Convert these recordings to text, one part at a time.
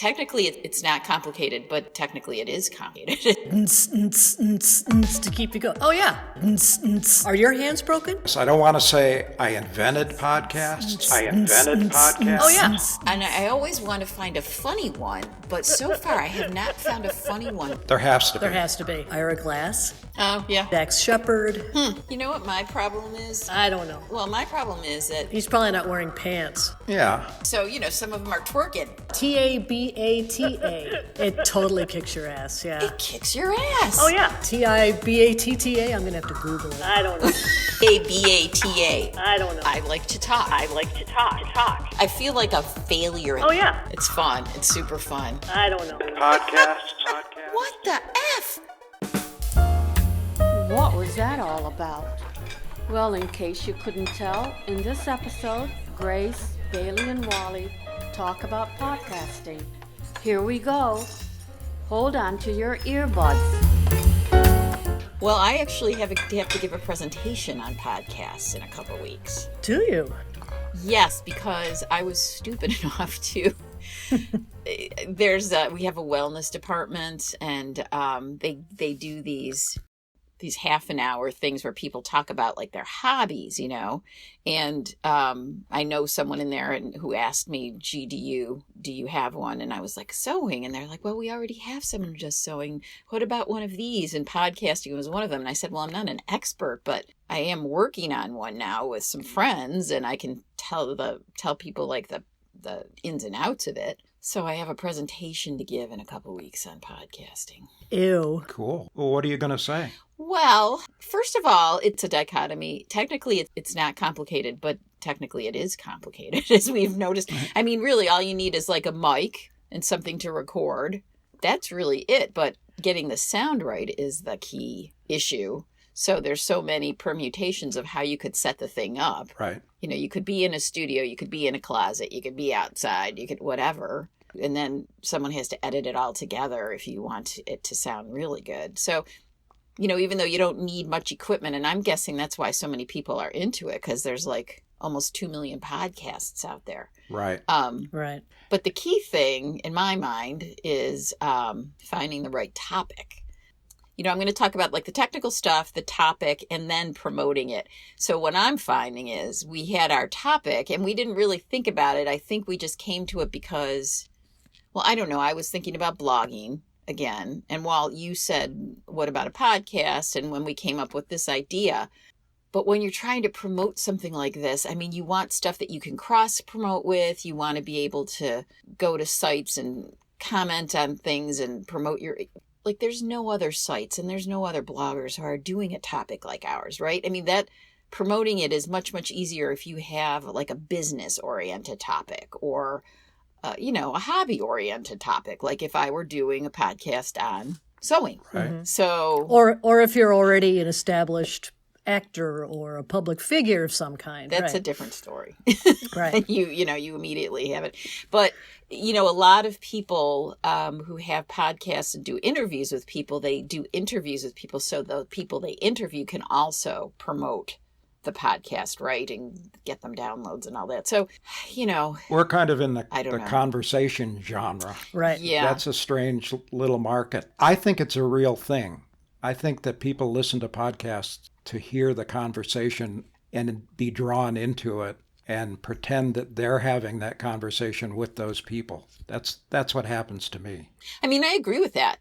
Technically, it's not complicated, but technically it is complicated. To keep you going. Oh, yeah. Are your hands broken? So I don't want to say I invented podcasts. Oh, yeah. And I always want to find a funny one, but so far I have not found a funny one. There has to be. There has to be. Ira Glass. Oh, yeah. Dax Shepard. You know what my problem is? I don't know. Well, my problem is that, He's probably not wearing pants. Yeah. so, some of them are twerking. T-A-B-A-T-A. It totally kicks your ass, yeah. It kicks your ass. Oh, yeah. T-I-B-A-T-T-A. I'm going to have to Google it. I don't know. A-B-A-T-A. I don't know. I like to talk. I feel like a failure. Oh, yeah. It's fun. It's super fun. I don't know. Podcasts. What the F? What was that all about? Well, in case you couldn't tell, in this episode, Grace, Bailey, and Wally talk about podcasting. Here we go. Hold on to your earbuds. Well, I actually have to give a presentation on podcasts in a couple weeks. Do you? Yes, because I was stupid enough to. We have a wellness department, and they do these half an hour things where people talk about like their hobbies, and I know someone in there who asked me, gee, do you have one? And I was like, sewing. And they're like, well, we already have someone just sewing. What about one of these? And podcasting was one of them. And I said, well, I'm not an expert, but I am working on one now with some friends, and I can tell people like the ins and outs of it. So I have a presentation to give in a couple weeks on podcasting. Ew. Cool. Well, what are you going to say? Well, first of all, it's a dichotomy. Technically, it's not complicated, but technically it is complicated, as we've noticed. I mean, really, all you need is like a mic and something to record. That's really it. But getting the sound right is the key issue. So there's so many permutations of how you could set the thing up. Right. You could be in a studio, you could be in a closet, you could be outside, you could whatever. And then someone has to edit it all together if you want it to sound really good. So, even though you don't need much equipment, and I'm guessing that's why so many people are into it, because there's like almost 2 million podcasts out there. Right. Right. But the key thing in my mind is finding the right topic. I'm going to talk about like the technical stuff, the topic, and then promoting it. So what I'm finding is we had our topic and we didn't really think about it. I think we just came to it because, well, I don't know. I was thinking about blogging again. And while you said, what about a podcast? And when we came up with this idea, but when you're trying to promote something like this, I mean, you want stuff that you can cross promote with. You want to be able to go to sites and comment on things and promote like there's no other sites and there's no other bloggers who are doing a topic like ours, right? I mean, that promoting it is much, much easier if you have like a business oriented topic or, a hobby oriented topic. Like if I were doing a podcast on sewing. Right. Mm-hmm. So, or if you're already an established actor or a public figure of some kind. That's right. a different story. Right. You immediately have it. But, a lot of people who have podcasts and do interviews with people, they do interviews with people. So the people they interview can also promote the podcast, right? And get them downloads and all that. So, We're kind of in the know. conversation genre. Right. Yeah. That's a strange little market. I think it's a real thing. I think that people listen to podcasts to hear the conversation and be drawn into it and pretend that they're having that conversation with those people. That's what happens to me. I mean, I agree with that.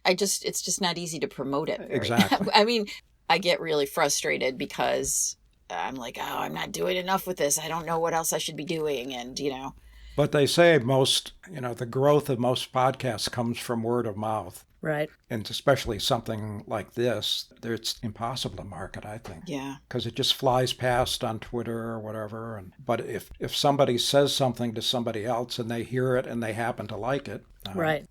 It's just not easy to promote it. Exactly. I mean, I get really frustrated because I'm like, oh, I'm not doing enough with this. I don't know what else I should be doing. And, But they say the growth of most podcasts comes from word of mouth. Right. And especially something like this, it's impossible to market, I think. Yeah. Because it just flies past on Twitter or whatever. But if somebody says something to somebody else and they hear it and they happen to like it. Right.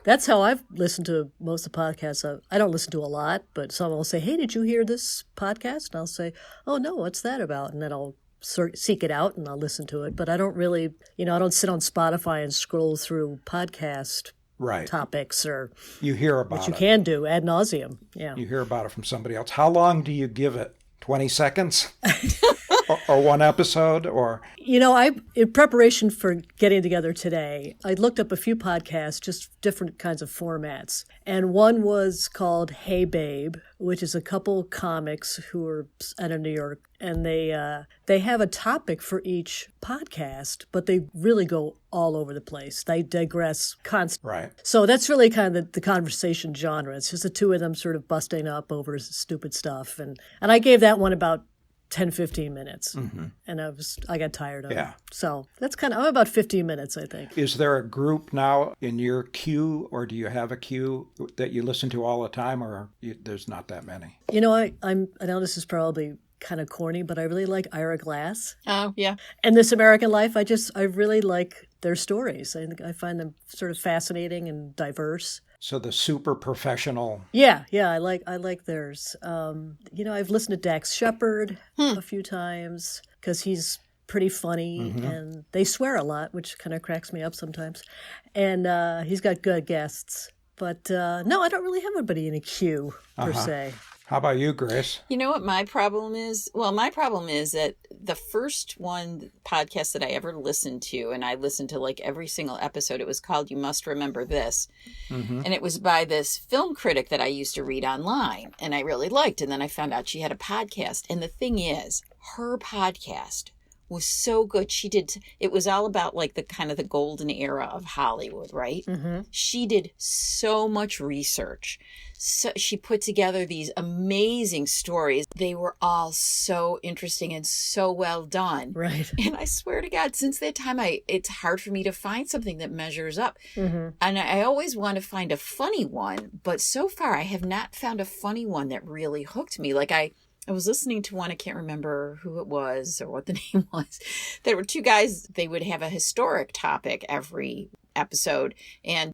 That's how I've listened to most of the podcasts. I don't listen to a lot, but someone will say, hey, did you hear this podcast? And I'll say, oh, no, what's that about? And then I'll seek it out and I'll listen to it. But I don't really, I don't sit on Spotify and scroll through podcast topics or you hear about which you can do ad nauseum. Yeah. You hear about it from somebody else. How long do you give it? 20 seconds? or one episode, or in preparation for getting together today, I looked up a few podcasts, just different kinds of formats. And one was called Hey Babe, which is a couple comics who are out of New York. And they have a topic for each podcast, but they really go all over the place. They digress constantly. right. So that's really kind of the conversation genre. It's just the two of them sort of busting up over stupid stuff. And I gave that one about 10, 15 minutes. And I got tired of it. So that's I'm about 15 minutes, I think. Is there a group now in your queue, or do you have a queue that you listen to all the time, or there's not that many? I know this is probably kind of corny, but I really like Ira Glass. Oh, yeah. And This American Life. I really like their stories. I find them sort of fascinating and diverse. So the super professional. Yeah, I like theirs. I've listened to Dax Shepard a few times because he's pretty funny, and they swear a lot, which kind of cracks me up sometimes. And he's got good guests. But no, I don't really have anybody in a queue per se. How about you, Grace? You know what my problem is? Well, my problem is that the first podcast that I ever listened to, and I listened to like every single episode, it was called You Must Remember This. And it was by this film critic that I used to read online, and I really liked. And then I found out she had a podcast. And the thing is, her podcast was so good. It was all about like the kind of the golden era of Hollywood, right? She did so much research. So she put together these amazing stories. They were all so interesting and so well done. Right. And I swear to God, since that time, it's hard for me to find something that measures up. And I always want to find a funny one, but so far I have not found a funny one that really hooked me. Like I was listening to one, I can't remember who it was or what the name was. There were two guys, they would have a historic topic every episode. And,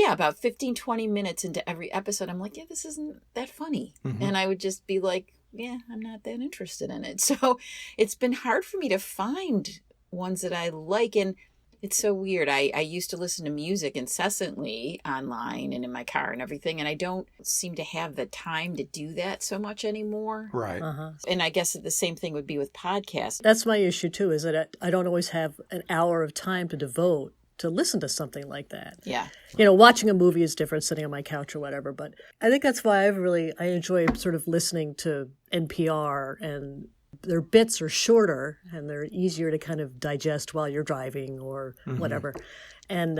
about 15, 20 minutes into every episode, I'm like, yeah, this isn't that funny. And I would just be like, yeah, I'm not that interested in it. So it's been hard for me to find ones that I like. And it's so weird. I used to listen to music incessantly online and in my car and everything, and I don't seem to have the time to do that so much anymore. Right. And I guess the same thing would be with podcasts. That's my issue, too, is that I don't always have an hour of time to devote to listen to something like that. Yeah. Watching a movie is different, sitting on my couch or whatever, but I think that's why I enjoy sort of listening to NPR, and their bits are shorter and they're easier to kind of digest while you're driving or whatever. And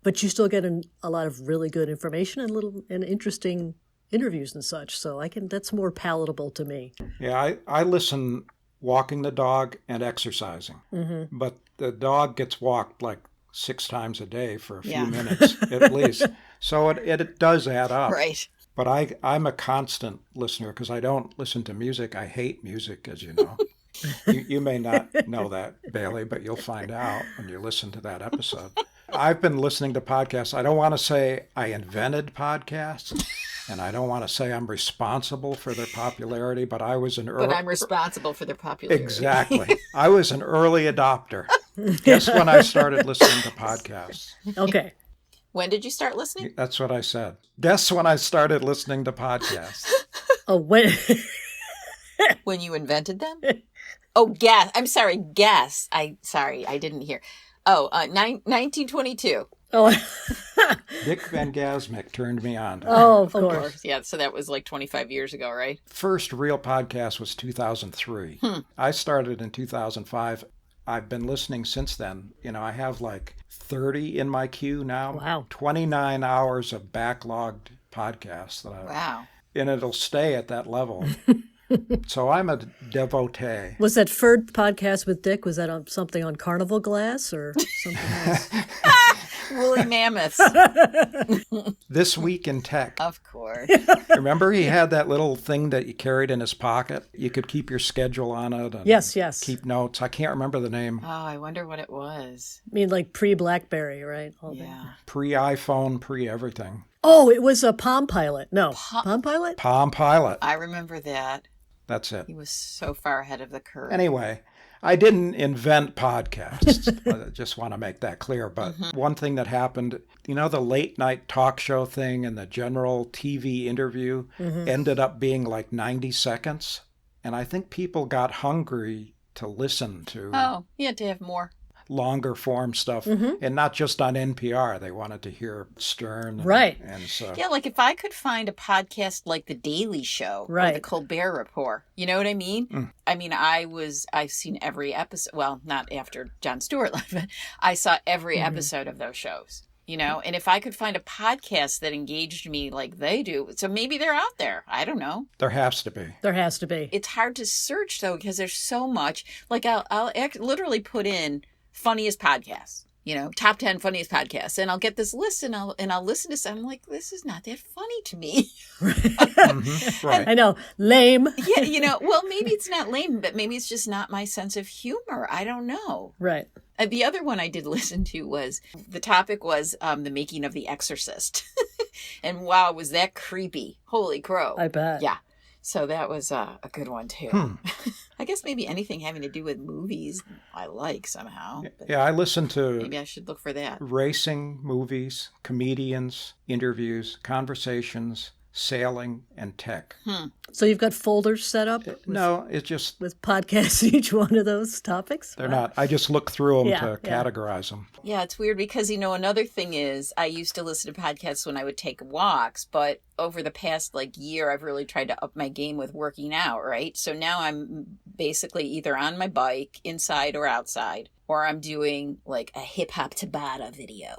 but you still get a lot of really good information and interesting interviews and such. So that's more palatable to me. Yeah, I listen walking the dog and exercising. But the dog gets walked like 6 times a day for a few minutes at least. So it does add up. Right. But I'm a constant listener because I don't listen to music. I hate music, as you know. You may not know that, Bailey, but you'll find out when you listen to that episode. I've been listening to podcasts. I don't want to say I invented podcasts, and I don't want to say I'm responsible for their popularity, but I was But I'm responsible for their popularity. Exactly. I was an early adopter. Guess when I started listening to podcasts? Okay. When did you start listening? That's what I said. Guess when I started listening to podcasts? Oh, when? When you invented them? Oh, guess. I'm sorry, guess. I didn't hear. Oh, 1922. Oh, Dick Van Gasmick turned me on to of course. Yeah, so that was like 25 years ago, right? First real podcast was 2003. I started in 2005. I've been listening since then. I have like 30 in my queue now. Wow. 29 hours of backlogged podcasts. Wow. And it'll stay at that level. So I'm a devotee. Was that third podcast with Dick, was that on something on Carnival Glass or something else? Woolly mammoths. This Week in Tech. Of course. Remember he had that little thing that you carried in his pocket? You could keep your schedule on it. And Yes. keep notes. I can't remember the name. Oh, I wonder what it was. I mean, like pre-BlackBerry, right? All that. Yeah. Pre-iPhone, pre-everything. Oh, it was a Palm Pilot. No, Palm Pilot? Palm Pilot. I remember that. That's it. He was so far ahead of the curve. Anyway, I didn't invent podcasts. I just want to make that clear. But one thing that happened, the late night talk show thing and the general TV interview ended up being like 90 seconds. And I think people got hungry to listen to Oh, you had to have more. longer form stuff, and not just on NPR. They wanted to hear Stern. Right. And so, Yeah, like if I could find a podcast like The Daily Show or Right. The Colbert Report, you know what I mean? I mean, I've seen every episode. Well, not after Jon Stewart left, but I saw every episode of those shows, you know? And if I could find a podcast that engaged me like they do, so maybe they're out there. I don't know. there has to be. There has to be. It's hard to search though, because there's so much. Like literally put in funniest podcasts, you know, top 10 funniest podcasts, and I'll get this list, and I'll listen to some. I'm like, this is not that funny to me. Right. I know. Lame. Yeah, you know, well, maybe it's not lame, but maybe it's just not my sense of humor. I don't know. Right. The other one I did listen to was, the topic was the making of The Exorcist. And wow, was that creepy. Holy crow. I bet. Yeah. So that was a good one too. I guess maybe anything having to do with movies I like somehow. But Yeah, I listen to maybe I should look for that. racing movies, comedians, interviews, conversations, sailing, and tech. So you've got folders set up No, it's just, with podcasts, each one of those topics? they're not. I just look through them Yeah, to yeah. categorize them. Yeah, it's weird because, you know, another thing is I used to listen to podcasts when I would take walks, but over the past year, I've really tried to up my game with working out, right? So now I'm basically either on my bike, inside or outside, or I'm doing like a hip hop tabata video.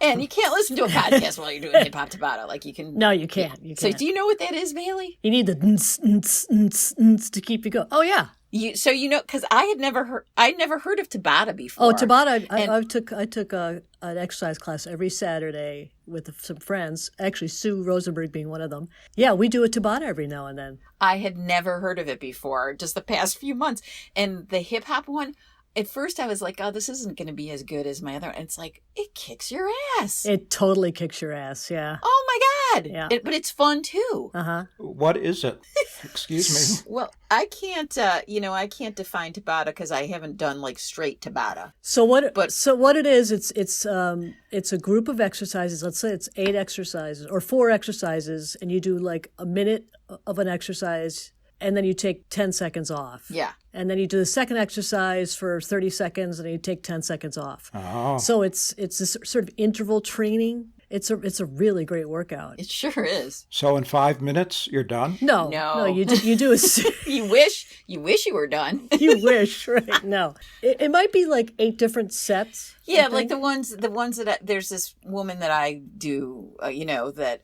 And you can't listen to a podcast while you're doing hip hop tabata. Like you can. No, you can't. You So can't. do you know what that is, Bailey? You need the ns to keep you going. Oh, yeah. So you know, because I'd never heard of tabata before. Oh, Tabata. And- I took an exercise class every Saturday with some friends. Actually, Sue Rosenberg being one of them. Yeah, we do a Tabata every now and then. I had never heard of it before, just the past few months. And the hip hop one, at first I was like, oh, this isn't going to be as good as my other one. And it's like, it kicks your ass. It totally kicks your ass. Yeah. Oh my God. Yeah. But it's fun too. Uh-huh. What is it? Excuse me. Well, I can't, I can't define Tabata because I haven't done like straight Tabata. So what? But- So what it is? It's a group of exercises. Let's say it's 8 exercises or 4 exercises, and you do like a minute of an exercise, and then you take 10 seconds off. Yeah. And then you do the second exercise for 30 seconds, and then you take 10 seconds off. Oh. So it's this sort of interval training. It's a really great workout. It sure is. So in 5 minutes, you're done? No, No. you do a. You wish you were done. You wish, right? No, it might be like 8 different sets. Yeah, I like think. the ones that there's this woman that I do, that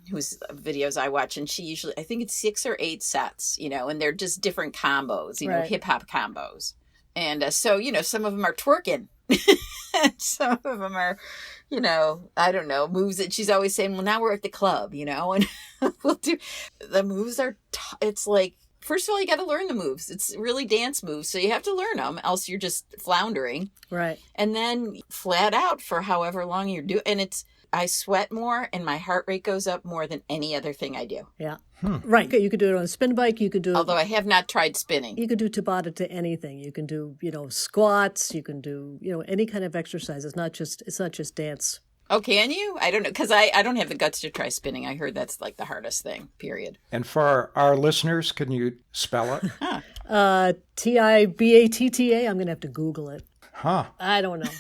whose videos I watch, and she usually, I think it's 6 or 8 sets, and they're just different combos, Right. hip hop combos, and so some of them are twerking, some of them are, I don't know, moves that she's always saying. Well, now we're at the club, and we'll do the moves are. It's like. First of all, you got to learn the moves. It's really dance moves, so you have to learn them, else you're just floundering. Right. And then flat out for however long you're doing. And I sweat more and my heart rate goes up more than any other thing I do. Yeah. Right. You could do it on a spin bike. You could do. Although I have not tried spinning. You can do Tabata to anything. You can do, squats. You can do, any kind of exercise. It's not just dance. Oh, can you? I don't know. Because I don't have the guts to try spinning. I heard that's like the hardest thing, period. And for our listeners, can you spell it? Tibatta. I'm going to have to Google it. Huh. I don't know.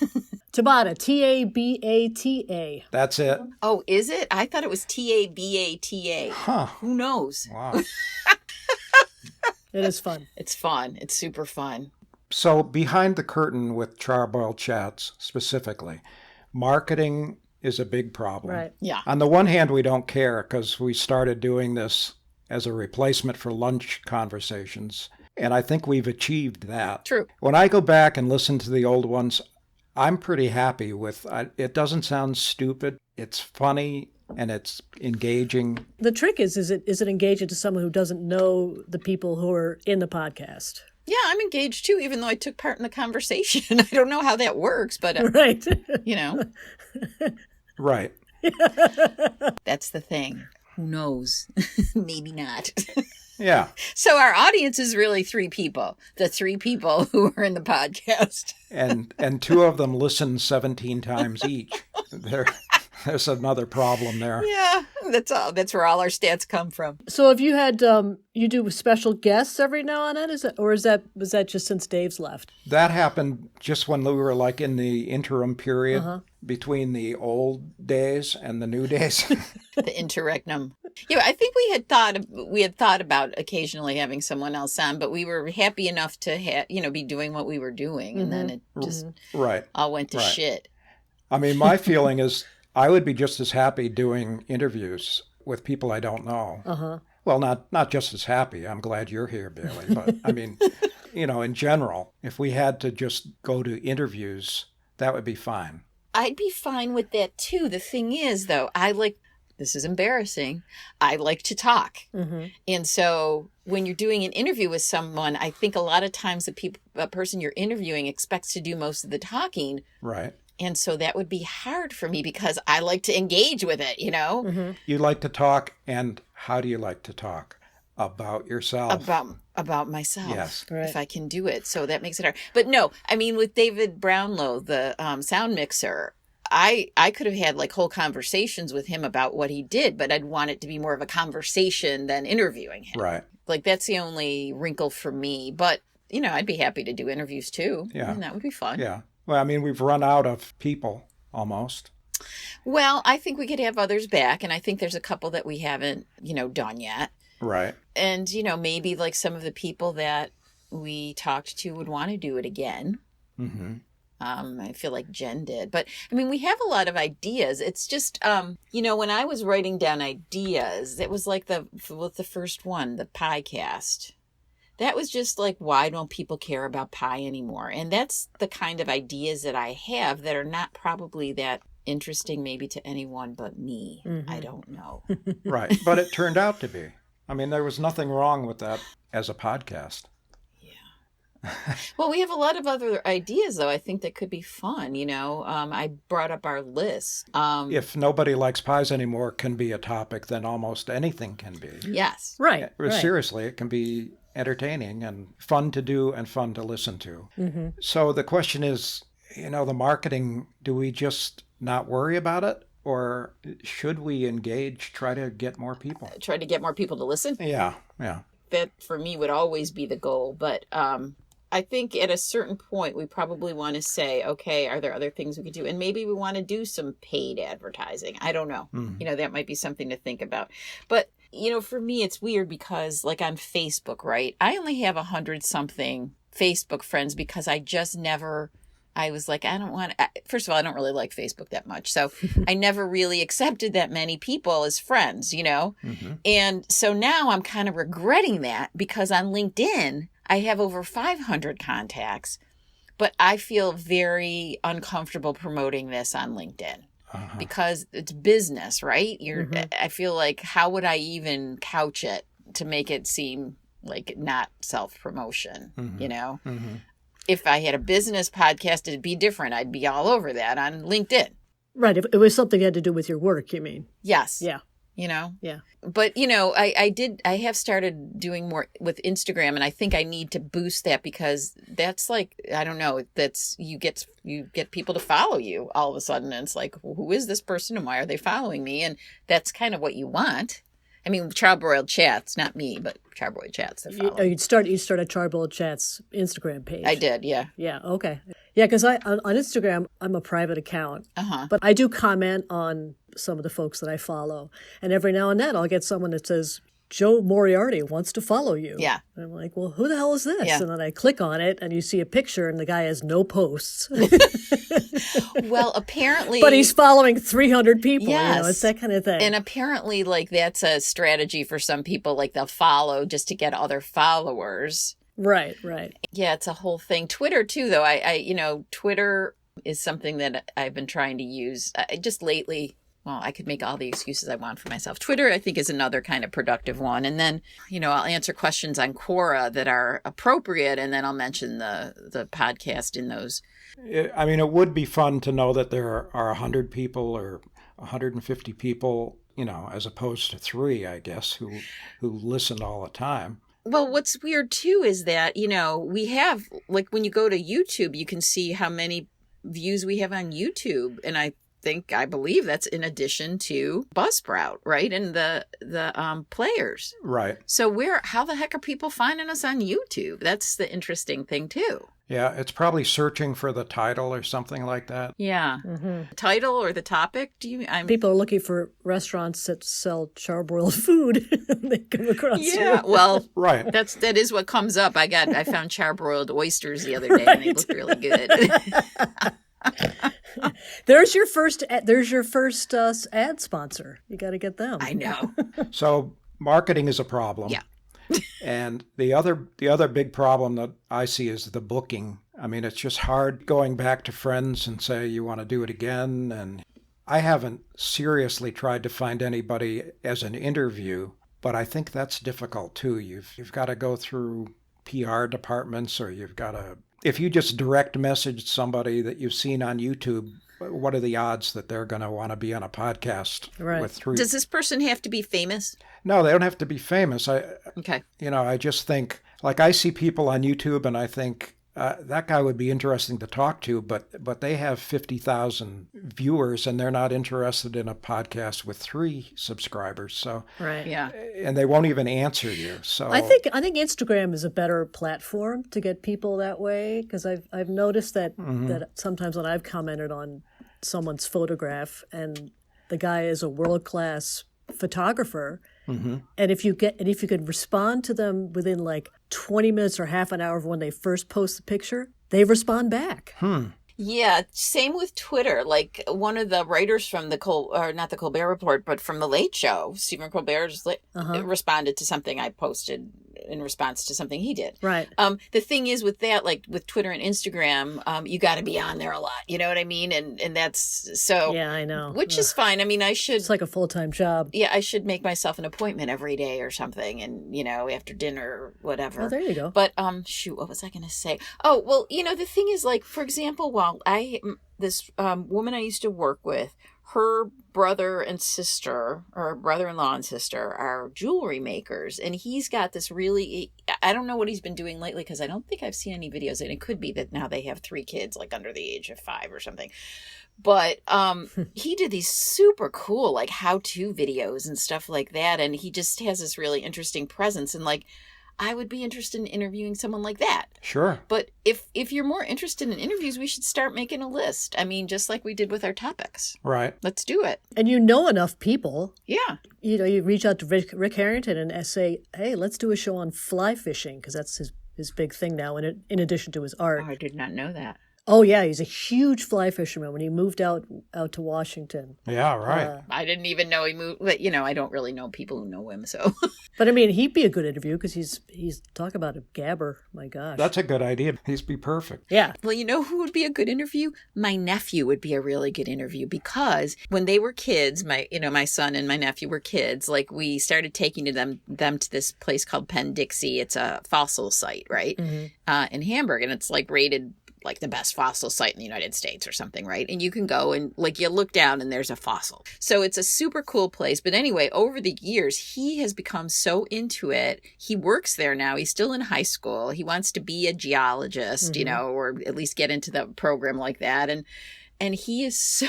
Tabata. Tabata. That's it? Oh, is it? I thought it was Tabata. Huh. Who knows? Wow. It is fun. It's fun. It's super fun. So behind the curtain with Charbroiled Chats specifically, marketing is a big problem. Right. Yeah. On the one hand, we don't care because we started doing this as a replacement for lunch conversations. And I think we've achieved that. True. When I go back and listen to the old ones, I'm pretty happy with it. Doesn't sound stupid. It's funny and it's engaging. The trick is it engaging to someone who doesn't know the people who are in the podcast? Yeah, I'm engaged too, even though I took part in the conversation. I don't know how that works, but, Right. Right. That's the thing. Who knows? Maybe not. Yeah. So our audience is really 3 people. The 3 people who are in the podcast. And 2 of them listen 17 times each. They're there's another problem there. Yeah, that's where all our stats come from. So have you had you do special guests every now and then? Was that just since Dave's left? That happened just when we were like in the interim period between the old days and the new days. The interregnum. Yeah, I think we had thought about occasionally having someone else on, but we were happy enough to be doing what we were doing, and then it just all went to shit. I mean, my feeling is I would be just as happy doing interviews with people I don't know. Well, not just as happy. I'm glad you're here, Bailey. But I mean, in general, if we had to just go to interviews, that would be fine. I'd be fine with that too. The thing is, though, this is embarrassing. I like to talk. And so when you're doing an interview with someone, I think a lot of times the person you're interviewing expects to do most of the talking. Right. And so that would be hard for me because I like to engage with it, You like to talk, and how do you like to talk? About yourself. About myself. Yes. Right. If I can do it. So that makes it hard. But no, I mean, with David Brownlow, the sound mixer, I could have had like whole conversations with him about what he did, but I'd want it to be more of a conversation than interviewing him. Right. Like that's the only wrinkle for me. But, I'd be happy to do interviews too. Yeah. And that would be fun. Yeah. Well, I mean, we've run out of people almost. Well, I think we could have others back. And I think there's a couple that we haven't, done yet. Right. And, maybe like some of the people that we talked to would want to do it again. I feel like Jen did. But, I mean, we have a lot of ideas. It's just, when I was writing down ideas, it was like the first one, the pie cast. That was just like, why don't people care about pie anymore? And that's the kind of ideas that I have that are not probably that interesting maybe to anyone but me. I don't know. Right. But it turned out to be. I mean, there was nothing wrong with that as a podcast. Well, we have a lot of other ideas, though, I think that could be fun. I brought up our list. If nobody likes pies anymore can be a topic, then almost anything can be. Yes. Right. Seriously, it can be entertaining and fun to do and fun to listen to. So the question is, the marketing, do we just not worry about it? Or should we engage, try to get more people? Try to get more people to listen? Yeah. That, for me, would always be the goal. But I think at a certain point, we probably want to say, okay, are there other things we could do? And maybe we want to do some paid advertising. I don't know. That might be something to think about. But, for me, it's weird because, like on Facebook, right? I only have 100-something Facebook friends because I was like, first of all, I don't really like Facebook that much. So I never really accepted that many people as friends, And so now I'm kind of regretting that because on LinkedIn, I have over 500 contacts, but I feel very uncomfortable promoting this on LinkedIn because it's business, right? I feel like, how would I even couch it to make it seem like not self-promotion, If I had a business podcast, it'd be different. I'd be all over that on LinkedIn. Right. If it was something that had to do with your work, you mean? Yes. Yeah. Yeah. But, I have started doing more with Instagram, and I think I need to boost that because that's like, I don't know, you get people to follow you all of a sudden. And it's like, who is this person and why are they following me? And that's kind of what you want. I mean, Charbroiled Chats, not me, but Charbroiled Chats. They're following. You'd start a Charbroiled Chats Instagram page. I did, yeah. Yeah, okay. Yeah, because on Instagram, I'm a private account. But I do comment on some of the folks that I follow. And every now and then I'll get someone that says, Joe Moriarty wants to follow you. Yeah. And I'm like, well, who the hell is this? Yeah. And then I click on it and you see a picture and the guy has no posts. Well, apparently. But he's following 300 people. Yes. It's that kind of thing. And apparently, like, that's a strategy for some people. Like, they'll follow just to get other followers. Right. Yeah, it's a whole thing. Twitter, too, though. Twitter is something that I've been trying to use just lately. Well, I could make all the excuses I want for myself. Twitter, I think, is another kind of productive one. And then, I'll answer questions on Quora that are appropriate, and then I'll mention the podcast in those. I mean, it would be fun to know that there are 100 people or 150 people, as opposed to 3, I guess, who listen all the time. Well, what's weird, too, is that, we have, like, when you go to YouTube, you can see how many views we have on YouTube. And I I believe that's in addition to Buzzsprout, right? And the players. Right. So how the heck are people finding us on YouTube? That's the interesting thing too. Yeah, it's probably searching for the title or something like that. Yeah. Title or the topic? People are looking for restaurants that sell charbroiled food. They come across Yeah, you. well, Right. that is what comes up. I found charbroiled oysters the other day, and they looked really good. There's your first ad sponsor. You got to get them. I know. So marketing is a problem. Yeah. And the other big problem that I see is the booking. I mean, it's just hard going back to friends and say you want to do it again. And I haven't seriously tried to find anybody as an interview, but I think that's difficult too. You've got to go through PR departments, or you've got to, if you just direct message somebody that you've seen on YouTube, what are the odds that they're going to want to be on a podcast with three? Does this person have to be famous? No, they don't have to be famous. Okay. I just think, like, I see people on YouTube and I think that guy would be interesting to talk to, but they have 50,000 viewers and they're not interested in a podcast with 3 subscribers. So, Right. Yeah. and they won't even answer you. So I think Instagram is a better platform to get people that way, because I've noticed that sometimes when I've commented on someone's photograph and the guy is a world-class photographer, and if you could respond to them within like 20 minutes or half an hour of when they first post the picture, they respond back. Yeah, same with Twitter. Like one of the writers from not the Colbert Report, but from the Late Show, Stephen Colbert responded to something I posted in response to something he did. Right. The thing is with that, like with Twitter and Instagram, you got to be on there a lot. You know what I mean? And that's so. Yeah, I know. Which is fine. I mean, It's like a full-time job. Yeah, I should make myself an appointment every day or something, and after dinner or whatever. Oh, there you go. But shoot, what was I going to say? Oh, well, the thing is, like, for example, this woman I used to work with, her brother and sister, or brother-in-law and sister, are jewelry makers, and he's got this really, I don't know what he's been doing lately, because I don't think I've seen any videos, and it could be that now they have 3 kids, like under the age of 5 or something. But he did these super cool, like, how-to videos and stuff like that, and he just has this really interesting presence, and, like, I would be interested in interviewing someone like that. Sure. But if you're more interested in interviews, we should start making a list. I mean, just like we did with our topics. Right. Let's do it. And enough people. Yeah. You reach out to Rick Harrington and say, hey, let's do a show on fly fishing, because that's his big thing now, in addition to his art. Oh, I did not know that. Oh, yeah, he's a huge fly fisherman when he moved out to Washington. Yeah, right. I didn't even know he moved. But, I don't really know people who know him, so. But, I mean, he'd be a good interview because he's talk about a gabber. My gosh. That's a good idea. He'd be perfect. Yeah. Well, who would be a good interview? My nephew would be a really good interview, because when they were kids, my son and my nephew were kids, like, we started taking them to this place called Penn-Dixie. It's a fossil site, right? In Hamburg, and it's like rated like the best fossil site in the United States or something, right? And you can go and like you look down and there's a fossil. So it's a super cool place. But anyway, over the years, he has become so into it. He works there now. He's still in high school. He wants to be a geologist, or at least get into the program like that. And he is so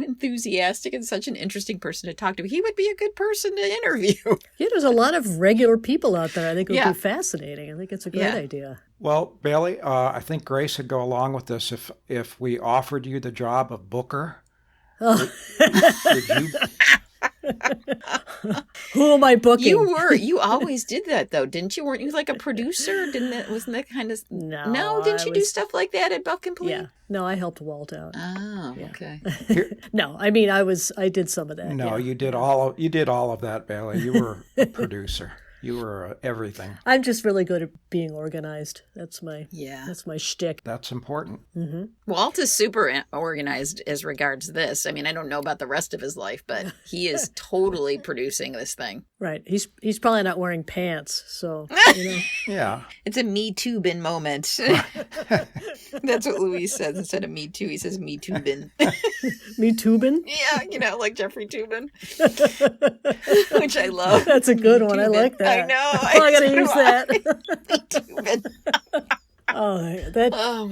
enthusiastic and such an interesting person to talk to. He would be a good person to interview. Yeah, there's a lot of regular people out there. I think it would be fascinating. I think it's a great idea. Well, Bailey, I think Grace would go along with this if we offered you the job of booker. Oh. Would you? Who am I booking? You always did that though, didn't you? Weren't you like a producer? Wasn't that kind of No, didn't you do stuff like that at Buck and Plea? Yeah. No, I helped Walt out. Oh, okay. No, I mean I did some of that. No, yeah. you did all of that, Bailey. You were a producer. You were everything. I'm just really good at being organized. That's my shtick. That's important. Mm-hmm. Walt is super organized as regards this. I mean, I don't know about the rest of his life, but he is totally producing this thing. Right. He's probably not wearing pants, so Yeah. It's a Me Too bin moment. That's what Louise says. Instead of Me Too, he says Me Too bin. Me Toobin? Yeah, like Jeffrey Toobin, which I love. That's a good one. I like that. I know. I gotta use that. Me Toobin.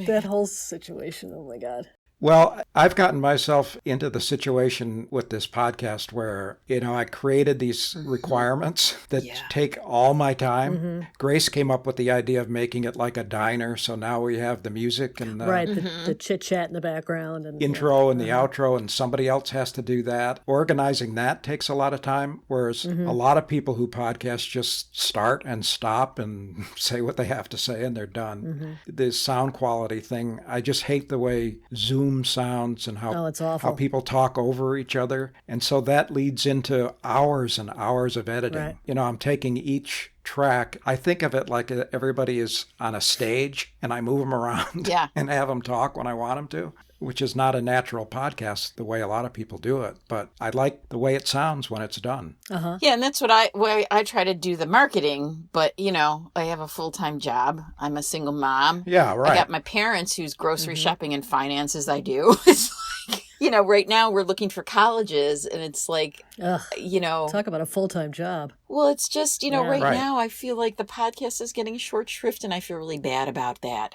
That whole situation. Oh my God. Well, I've gotten myself into the situation with this podcast where, I created these requirements that take all my time. Grace came up with the idea of making it like a diner. So now we have the music and the chit-chat in the background. And intro and the outro, and somebody else has to do that. Organizing that takes a lot of time, whereas a lot of people who podcast just start and stop and say what they have to say and they're done. The sound quality thing, I just hate the way Zoom sounds and it's awful. how people talk over each other. And so that leads into hours and hours of editing. Right. I'm taking each track. I think of it like everybody is on a stage and I move them around and have them talk when I want them to, which is not a natural podcast the way a lot of people do it. But I like the way it sounds when it's done. Yeah, and that's what I try to do the marketing. But, I have a full-time job. I'm a single mom. Yeah, right. I got my parents whose grocery shopping and finances I do. It's like, right now we're looking for colleges and it's like, talk about a full-time job. Well, it's just, right now I feel like the podcast is getting short shrift and I feel really bad about that,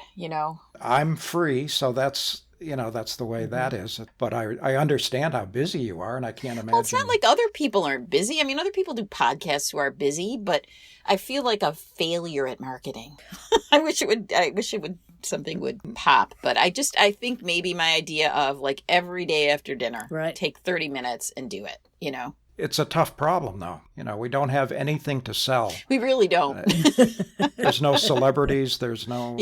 I'm free, so that's the way that is. But I understand how busy you are, and I can't imagine. Well, it's not like other people aren't busy. I mean, other people do podcasts who are busy, but I feel like a failure at marketing. I wish something would pop. But I think maybe my idea of like every day after dinner, take 30 minutes and do it, It's a tough problem, though. We don't have anything to sell. We really don't. There's no celebrities. There's no,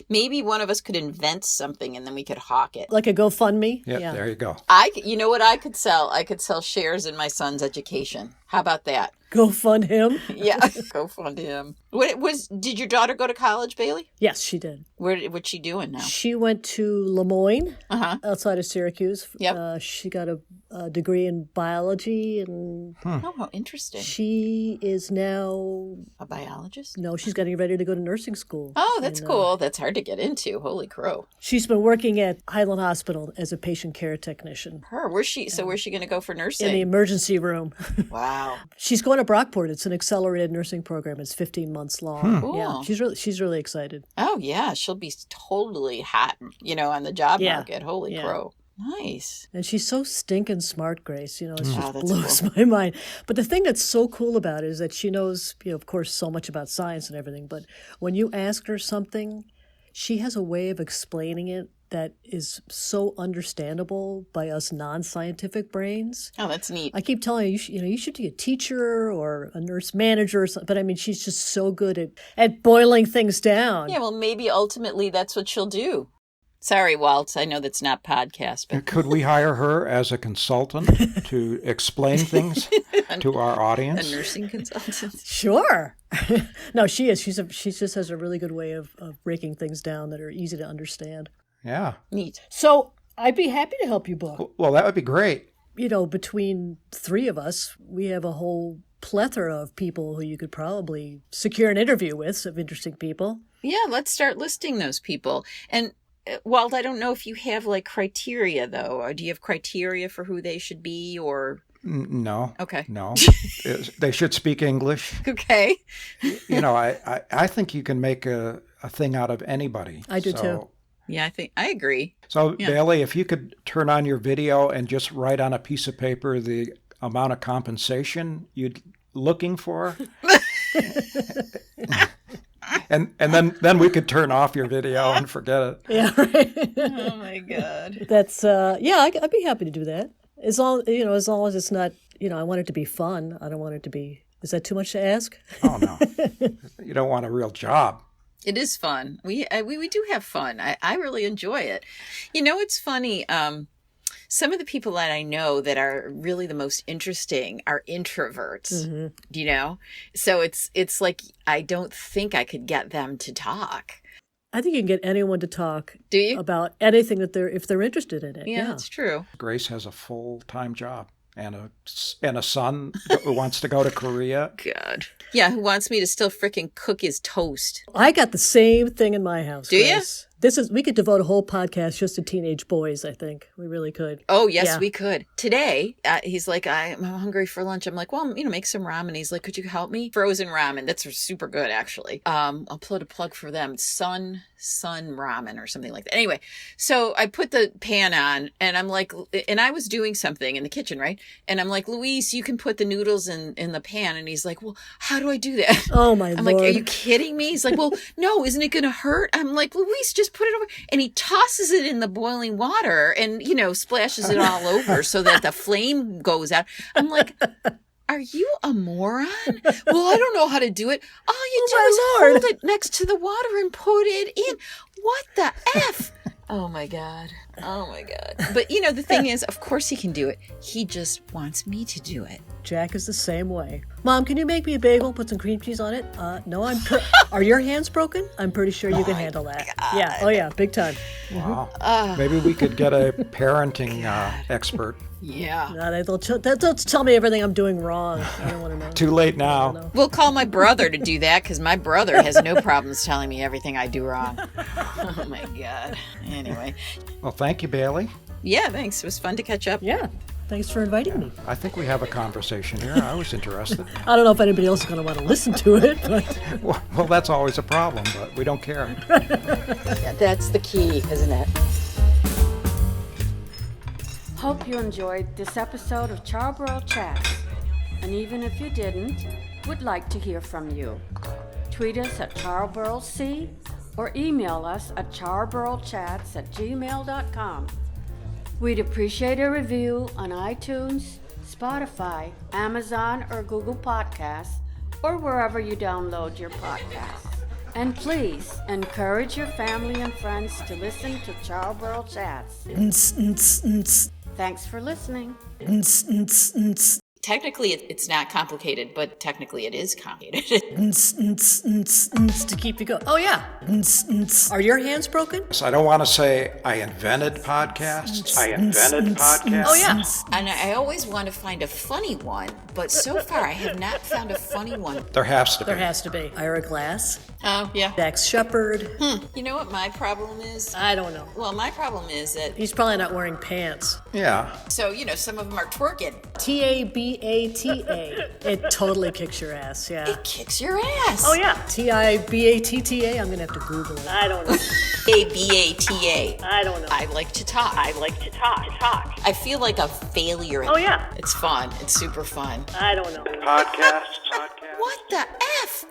Maybe one of us could invent something and then we could hawk it. Like a GoFundMe? Yeah, there you go. You know what I could sell? I could sell shares in my son's education. How about that? Go fund him? Yeah, go fund him. Did your daughter go to college, Bailey? Yes, she did. What's she doing now? She went to Lemoyne, outside of Syracuse. Yep. She got a degree in biology, and Oh, how interesting. She is now a biologist? No, she's getting ready to go to nursing school. Oh, that's cool. That's hard to get into. Holy crow. She's been working at Highland Hospital as a patient care technician. Where's she going to go for nursing? In the emergency room. Wow. She's going to Brockport. It's an accelerated nursing program. It's 15 months long. Cool. Yeah, she's really excited. Oh yeah, she'll be totally hot, on the job market. Holy crow. Nice. And she's so stinking smart, Grace. It just blows my mind. But the thing that's so cool about it is that she knows, of course, so much about science and everything. But when you ask her something, she has a way of explaining it that is so understandable by us non-scientific brains. Oh, that's neat. I keep telling you, you should be a teacher or a nurse manager or something. But I mean, she's just so good at boiling things down. Yeah, well, maybe ultimately that's what she'll do. Sorry, Walt. I know that's not podcast, but could we hire her as a consultant to explain things to our audience? A nursing consultant. Sure. No, she is. She just has a really good way of breaking things down that are easy to understand. Yeah. Neat. So I'd be happy to help you book. Well, that would be great. Between three of us, we have a whole plethora of people who you could probably secure an interview with, of interesting people. Yeah, let's start listing those people. And Walt, I don't know if you have like criteria though. Or do you have criteria for who they should be or? No. Okay. No. They should speak English. Okay. I think you can make a thing out of anybody. I do too. Yeah, I agree. So Bailey, if you could turn on your video and just write on a piece of paper the amount of compensation you're looking for. And then we could turn off your video and forget it. Yeah, right. Oh my God. That's I'd be happy to do that. As long as it's not, I want it to be fun. I don't want it to be. Is that too much to ask? Oh no. You don't want a real job. It is fun. We do have fun. I really enjoy it. It's funny. Some of the people that I know that are really the most interesting are introverts, So it's like, I don't think I could get them to talk. I think you can get anyone to talk. Do you? About anything if they're interested in it. Yeah, that's true. Grace has a full-time job and a son who wants to go to Korea. God. Yeah, who wants me to still freaking cook his toast. I got the same thing in my house. Do you? Grace. We could devote a whole podcast just to teenage boys, I think. We really could. Oh, yes, Yeah. we could. Today, he's like, I'm hungry for lunch. I'm like, well, make some ramen. He's like, could you help me? Frozen ramen. That's super good, actually. I'll put a plug for them. Sun ramen or something like that. Anyway, so I put the pan on and I'm like, and I was doing something in the kitchen, right? And I'm like, Luis, you can put the noodles in the pan. And he's like, well, how do I do that? Oh, my I'm Lord. like, are you kidding me? He's like, well, no, isn't it going to hurt? I'm like, Luis, just put it over. And he tosses it in the boiling water and, splashes it all over so that the flame goes out. I'm like, are you a moron? Well, I don't know how to do it. All you do is hold it next to the water and put it in. What the F? Oh, my God. But, the thing is, of course he can do it. He just wants me to do it. Jack is the same way. Mom, can you make me a bagel, put some cream cheese on it? No, are your hands broken? I'm pretty sure you can handle that. God. Yeah. Oh, yeah. Big time. Wow. Maybe we could get a parenting expert. Yeah. No, they'll tell me everything I'm doing wrong. I don't want to know. Too late now. We'll call my brother to do that because my brother has no problems telling me everything I do wrong. Oh, my God. Anyway. Well, thank you, Bailey. Yeah, thanks. It was fun to catch up. Yeah. Thanks for inviting me. I think we have a conversation here. I was interested. I don't know if anybody else is going to want to listen to it, but Well, that's always a problem, but we don't care. Yeah, that's the key, isn't it? Hope you enjoyed this episode of Charbroiled Chats. And even if you didn't, would like to hear from you. Tweet us at charbroiled or email us at charbroiledchats@gmail.com. We'd appreciate a review on iTunes, Spotify, Amazon, or Google Podcasts, or wherever you download your podcasts. And please encourage your family and friends to listen to Charbroiled Chats. Thanks for listening. Technically, it's not complicated, but technically it is complicated. to keep you going. Oh, yeah. Are your hands broken? So I don't want to say I invented podcasts. Oh, yeah. And I always want to find a funny one, but so far I have not found a funny one. There has to be. There has to be. Ira Glass, Oh, yeah. Dax Shepard. You know what my problem is? I don't know. Well, my problem is that, He's probably not wearing pants. Yeah. so, some of them are twerking. T-A-B-A-T-A. It totally kicks your ass, yeah. It kicks your ass. Oh, yeah. T-I-B-A-T-T-A. I'm going to have to Google it. I don't know. A-B-A-T-A. I don't know. I like to talk. I I feel like a failure. Oh, yeah. It's fun. It's super fun. I don't know. Podcasts. What the F?